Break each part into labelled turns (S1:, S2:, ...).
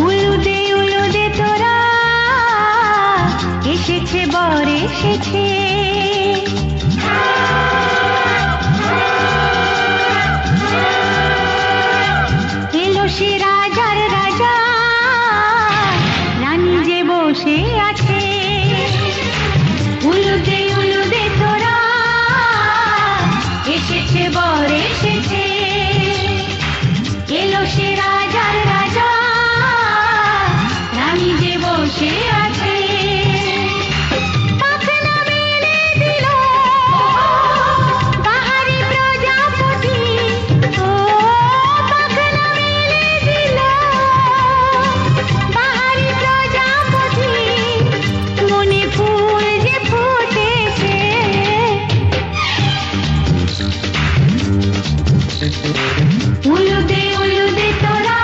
S1: উলুদে উলুদে তোরা এসেছে বর এসেছে, এলো সে রাজার রাজা, রানী যে বসে আছে। উলুদে উলুদে তোরা এসেছে বর এসেছে, এলো সে রাজার রাজা, রানী যে বসে আছে। পাখনা মেলে দিল বাহারি প্রজাপতি, ও পাখনা মেলে দিল বাহারি প্রজাপতি, মনে ফুল যে ফুটেছে। উলুদে উলুদে তোরা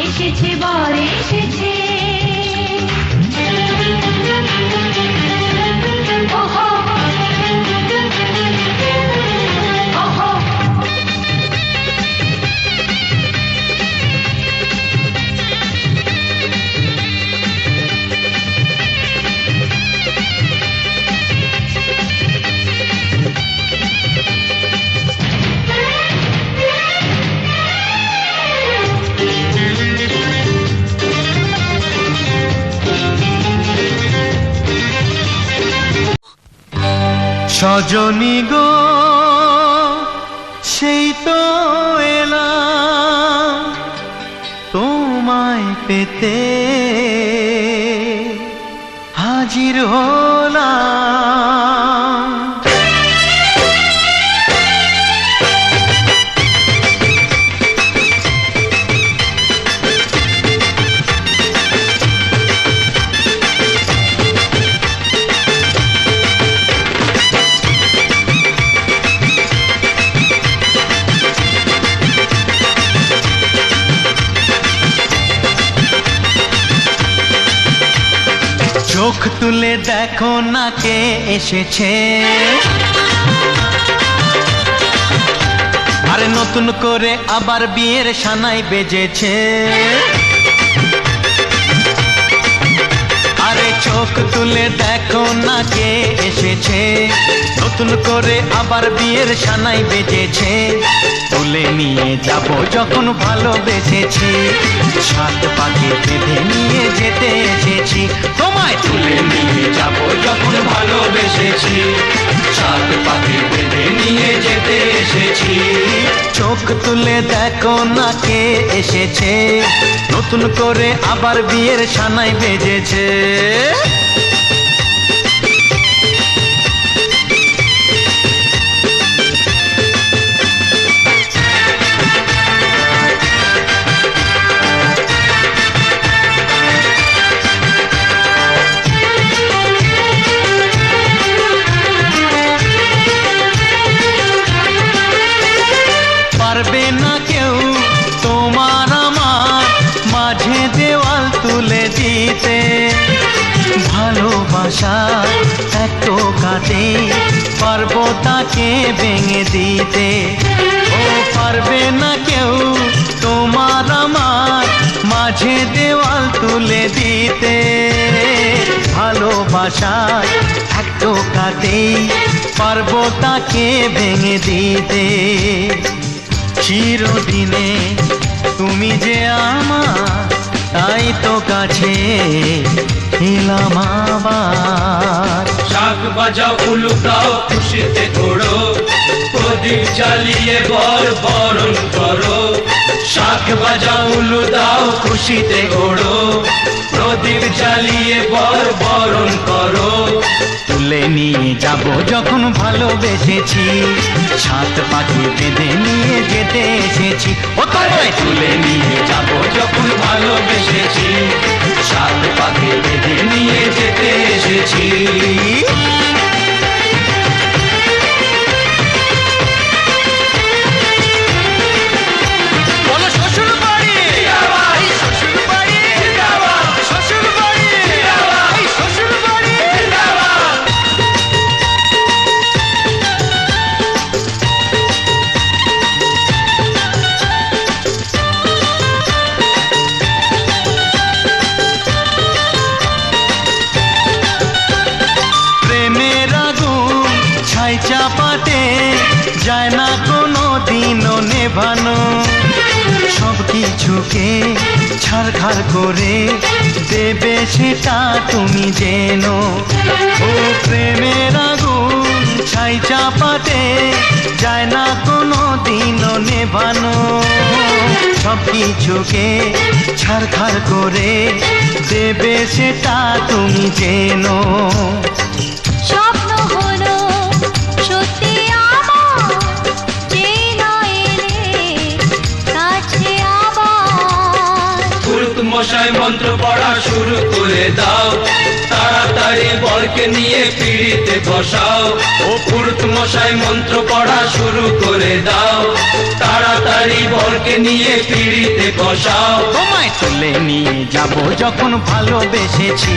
S1: এসেছে বর এসেছে। ওহো ওহো
S2: সজনী গো সেই তো এলাম তোমায় পেতে, হাজির হলাম। চোখ তুলে দেখো না কে এসেছে, আরে নতুন করে আবার বিয়ের সানাই বেজেছে। আরে চোখ তুলে দেখো না কে এসেছে, নতুন করে আবার বিয়ের সানাই বেজেছে। তুলে নিয়ে যাব যখন ভালোবেসেছি, সাত পাকে বেঁধে নিয়ে যেতে এসেছি। তোমায় তুলে নিয়ে যাব যখন ভালোবেসেছি, সাত পাকে বেঁধে নিয়ে যেতে এসেছি। চোখ তুলে দেখো না কে এসেছে, নতুন করে আবার বিয়ের সানাই বেজেছে। পারবে না কেউ তোমার আমার মাঝে দেওয়াল তুলে দিতে, ভালোবাসা এত কাটে পারবো তাকে ভেঙে দিতে। ও পারবে না কেউ তোমার আমার মাঝে দেওয়াল তুলে দিতে, ভালোবাসা এত কাটে পারবো তাকে ভেঙে দিতে। চিরদিনে তুমি যে আমার, তাই তো কাছে এলাম আবার।
S3: শাক বাজাও উলু দাও খুশিতে ঘোড়ো, প্রদীপ জ্বালিয়ে বর বরণ করো। শাক বাজাও উলু দাও খুশিতে ঘোড়ো, প্রদীপ জ্বালিয়ে বর বরণ করো।
S2: তুলে নিয়ে যাব যখন ভালোবেসেছি, সাত পাখি বেঁধে নিয়ে যেতে এসেছি। ও তোমায়
S3: তুলে নিয়ে যাব যখন ভালোবেসেছি, সাত পাখি বেঁধে নিয়ে যেতে এসেছি।
S2: চাপাতে যায় না কোনো দিনও নেভানো। সব কিছুকে ছারখার করে দেবে সেটা তুমি জেনো। ও প্রেমের আগুন ছাই চাপাতে যায় না কোনো দিনও নেভানো। সব কিছুকে ছারখার করে দেবে সেটা তুমি জেনো।
S1: স্বপ্ন হলো সত্যি আমার, যে না এলে কাছে আবার।
S3: পুরুত মশাই মন্ত্র পড়া শুরু করে দাও, তাড়াতাড়ি বরকে নিয়ে পিড়িতে বসাও। ও পুরুত মশাই মন্ত্র পড়া শুরু করে দাও, তাড়াতাড়ি বরকে নিয়ে পিড়িতে বসাও।
S2: তোমায় তুলে নিয়ে যাব যখন ভালোবেসেছি,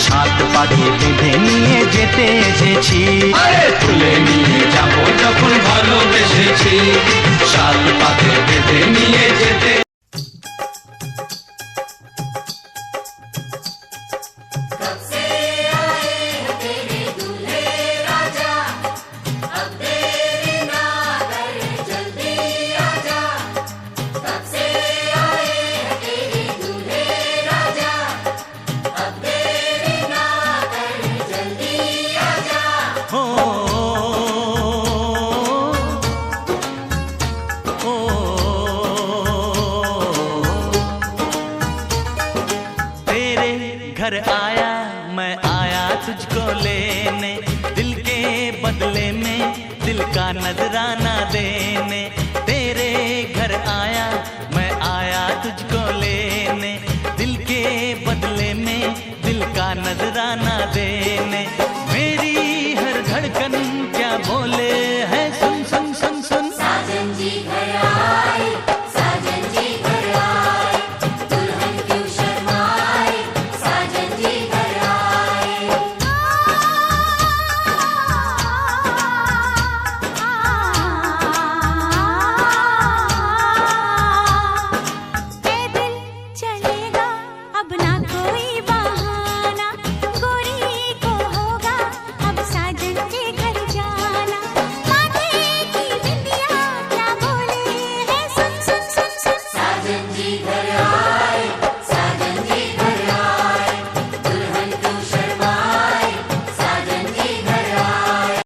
S2: সাত পাকে বেঁধে নিয়ে যেতে এসেছি।
S3: আরে তুলে নিয়ে যাব যখন ভালোবেসেছি, সাত পাকে বেঁধে নিয়ে যেতে।
S2: घर आया मैं आया तुझको लेने, दिल के बदले में दिल का नजराना देने। तेरे घर आया मैं आया तुझको लेने, दिल के बदले में दिल का नजराना देने। मेरी हर धड़कन क्या बोले है सुन सुन सुन सुन।
S1: साजन जी घर आए, साजन जी घर आए, दुल्हन क्यों शर्माए, साजन जी घर आए। ए दिल चले